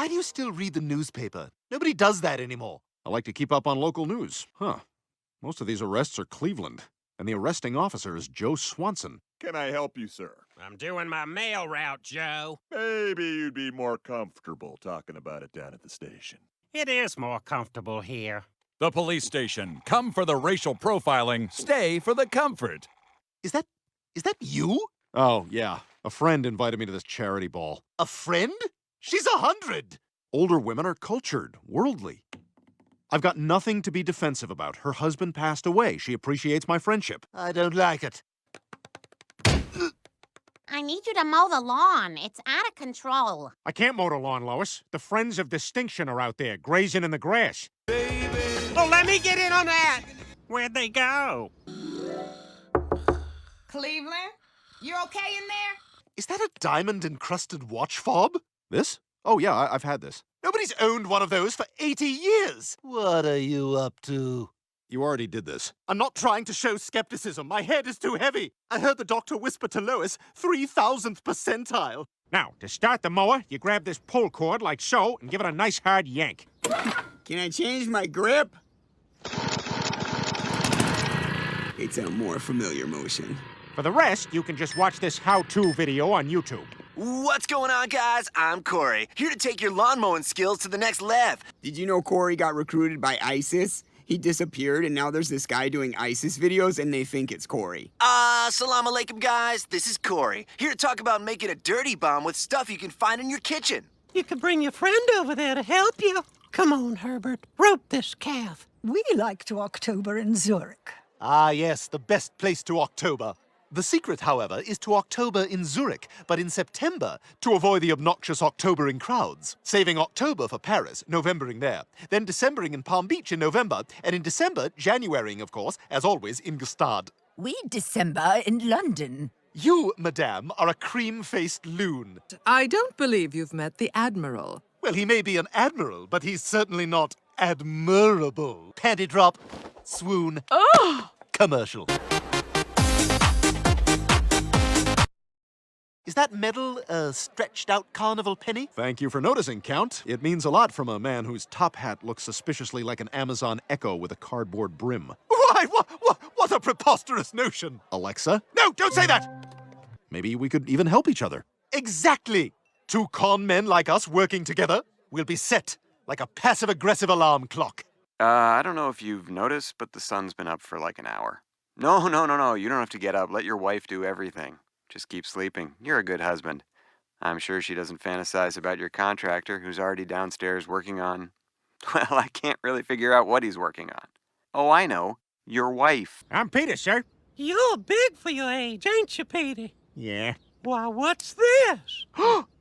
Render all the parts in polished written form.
Why do you still read the newspaper? Nobody does that anymore. I like to keep up on local news. Huh. Most of these arrests are Cleveland, and the arresting officer is Joe Swanson. Can I help you, sir? I'm doing my mail route, Joe. Maybe you'd be more comfortable talking about it down at the station. It is more comfortable here. The police station. Come for the racial profiling, stay for the comfort. Is that you? Oh, yeah. A friend invited me to this charity ball. A friend? She's 100. Older women are cultured, worldly. I've got nothing to be defensive about. Her husband passed away. She appreciates my friendship. I don't like it. I need you to mow the lawn. It's out of control. I can't mow the lawn, Lois. The Friends of Distinction are out there, grazing in the grass. Oh, let me get in on that. Where'd they go? Cleveland, you okay in there? Is that a diamond-encrusted watch fob? This? Oh, yeah, I've had this. Nobody's owned one of those for 80 years. What are you up to? You already did this. I'm not trying to show skepticism. My head is too heavy. I heard the doctor whisper to Lois, 3,000th percentile. Now, to start the mower, you grab this pull cord like so and give it a nice hard yank. Can I change my grip? It's a more familiar motion. For the rest, you can just watch this how-to video on YouTube. What's going on, guys? I'm Corey, here to take your lawn mowing skills to the next level. Did you know Corey got recruited by ISIS? He disappeared, and now there's this guy doing ISIS videos, and they think it's Corey. Salam alaikum, guys. This is Corey, here to talk about making a dirty bomb with stuff you can find in your kitchen. You could bring your friend over there to help you. Come on, Herbert. Rope this calf. We like to October in Zurich. Ah, yes, the best place to October. The secret, however, is to October in Zurich, but in September, to avoid the obnoxious Octobering crowds. Saving October for Paris, Novembering there, then Decembering in Palm Beach in November, and in December, Januarying, of course, as always, in Gstaad. We December in London. You, madame, are a cream-faced loon. I don't believe you've met the Admiral. Well, he may be an admiral, but he's certainly not admirable. Panty drop, swoon, commercial. Is that medal a stretched-out carnival penny? Thank you for noticing, Count. It means a lot from a man whose top hat looks suspiciously like an Amazon Echo with a cardboard brim. Why, what a preposterous notion! Alexa? No, don't say that! Maybe we could even help each other. Exactly! Two con men like us working together, we'll be set like a passive-aggressive alarm clock. I don't know if you've noticed, but the sun's been up for like an hour. No, you don't have to get up. Let your wife do everything. Just keep sleeping. You're a good husband. I'm sure she doesn't fantasize about your contractor who's already downstairs working on... Well, I can't really figure out what he's working on. Oh, I know. Your wife. I'm Peter, sir. You're big for your age, ain't you, Petey? Yeah. Why, what's this?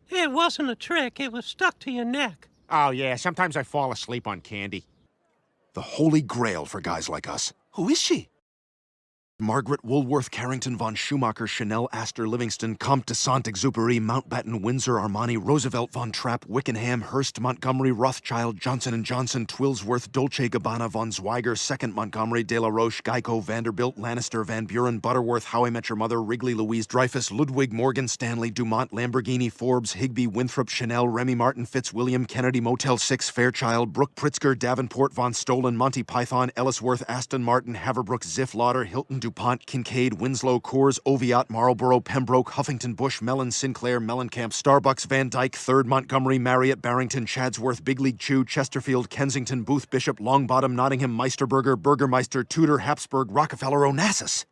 It wasn't a trick. It was stuck to your neck. Oh, yeah, sometimes I fall asleep on candy. The holy grail for guys like us. Who is she? Margaret Woolworth Carrington von Schumacher Chanel Astor Livingston Comte de Saint-Exupéry Mountbatten Windsor Armani Roosevelt von Trapp Wickenham Hearst Montgomery Rothschild Johnson & Johnson Twillsworth Dolce Gabbana von Zweig Second Montgomery De La Roche Geico Vanderbilt Lannister Van Buren Butterworth How I Met Your Mother Wrigley Louise Dreyfus Ludwig Morgan Stanley Dumont Lamborghini Forbes Higbee Winthrop Chanel Remy Martin Fitzwilliam Kennedy Motel 6 Fairchild Brooke Pritzker Davenport von Stolen Monty Python Ellisworth Aston Martin Haverbrook Ziff Lauder Hilton DuPont, Kincaid, Winslow, Coors, Oviatt, Marlboro, Pembroke, Huffington Bush, Mellon, Sinclair, Mellencamp, Starbucks, Van Dyke, Third Montgomery, Marriott, Barrington, Chadsworth, Big League Chew, Chesterfield, Kensington, Booth, Bishop, Longbottom, Nottingham, Meisterburger, Burgermeister, Tudor, Habsburg, Rockefeller, Onassis.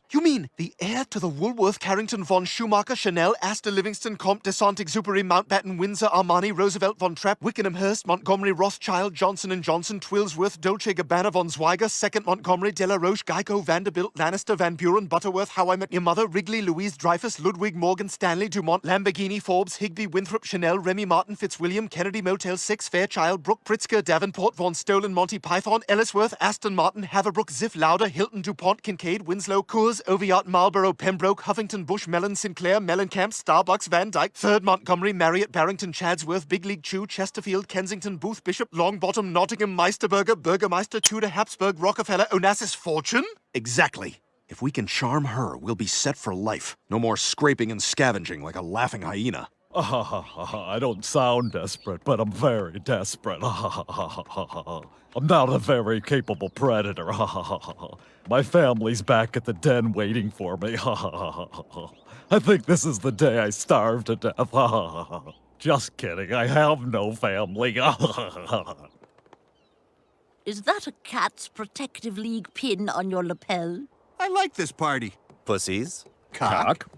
You mean the heir to the Woolworth Carrington von Schumacher Chanel Astor Livingston Comte de Saint-Exupéry Mountbatten Windsor Armani Roosevelt von Trapp Wickenham Hearst Montgomery Rothschild Johnson & Johnson Twillsworth Dolce Gabbana von Zweig Second Montgomery De La Roche Geico Vanderbilt Lannister Van Buren Butterworth How I Met Your Mother Wrigley Louise Dreyfus Ludwig Morgan Stanley Dumont Lamborghini Forbes Higbee Winthrop Chanel Remy Martin Fitzwilliam Kennedy Motel 6 Fairchild Brooke Pritzker Davenport von Stolen Monty Python Ellisworth Aston Martin Haverbrook Ziff Lauder Hilton DuPont Kincaid Winslow Coors Oviatt Marlboro Pembroke Huffington Bush Mellon Sinclair Mellencamp Starbucks Van Dyke Third Montgomery Marriott Barrington Chadsworth Big League Chew Chesterfield Kensington Booth Bishop Longbottom Nottingham Meisterburger Burgermeister Tudor Habsburg Rockefeller Onassis Fortune? Exactly. If we can charm her, we'll be set for life. No more scraping and scavenging like a laughing hyena. I don't sound desperate, but I'm very desperate. I'm not a very capable predator. My family's back at the den waiting for me. I think this is the day I starve to death. Just kidding, I have no family. Is that a Cats Protective League pin on your lapel? I like this party. Pussies. Cock?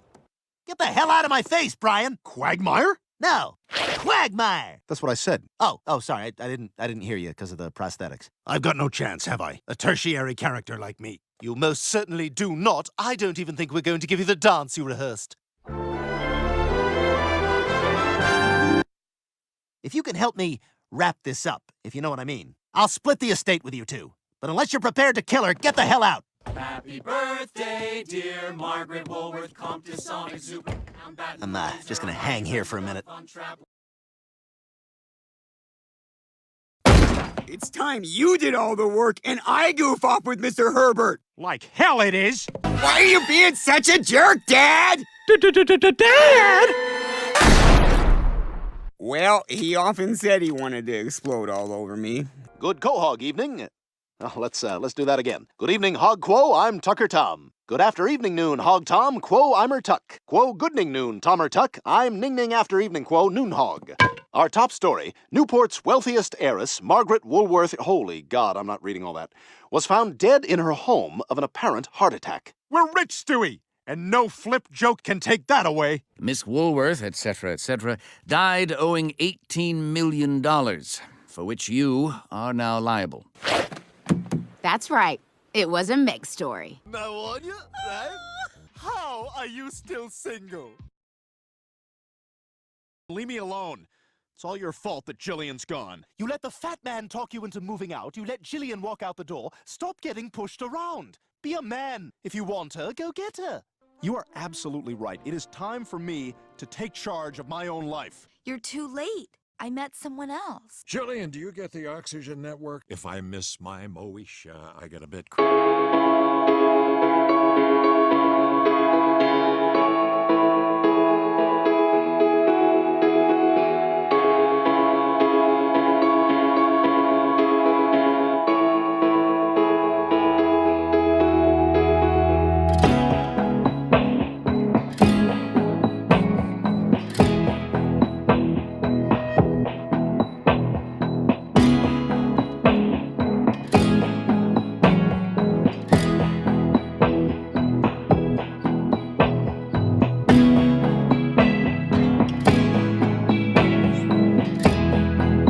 Get the hell out of my face, Brian! Quagmire? No, Quagmire! That's what I said. Oh, sorry, I didn't hear you because of the prosthetics. I've got no chance, have I? A tertiary character like me. You most certainly do not. I don't even think we're going to give you the dance you rehearsed. If you can help me wrap this up, if you know what I mean, I'll split the estate with you two. But unless you're prepared to kill her, get the hell out! Happy birthday, dear Margaret Woolworth, Comte de Saint-Exupéry. I'm just gonna hang here for a minute. It's time you did all the work and I goof off with Mr. Herbert. Like hell it is. Why are you being such a jerk, Dad? Dad! Well, he often said he wanted to explode all over me. Good Quahog evening. Oh, let's do that again. Good evening, Hog Quo. I'm Tucker Tom. Good after evening noon, Hog Tom. Quo, I'mer Tuck. Quo, goodning noon, Tomer Tuck. I'm Ning Ning after evening Quo, Noon Hog. Our top story, Newport's wealthiest heiress, Margaret Woolworth, holy God, I'm not reading all that, was found dead in her home of an apparent heart attack. We're rich, Stewie, and no flip joke can take that away. Miss Woolworth, etc., died owing $18 million, for which you are now liable. That's right. It was a Meg story. Now on you, right? How are you still single? Leave me alone. It's all your fault that Jillian's gone. You let the fat man talk you into moving out. You let Jillian walk out the door. Stop getting pushed around. Be a man. If you want her, go get her. You are absolutely right. It is time for me to take charge of my own life. You're too late. I met someone else. Jillian, do you get the Oxygen Network? If I miss my Moesha, I get a bit...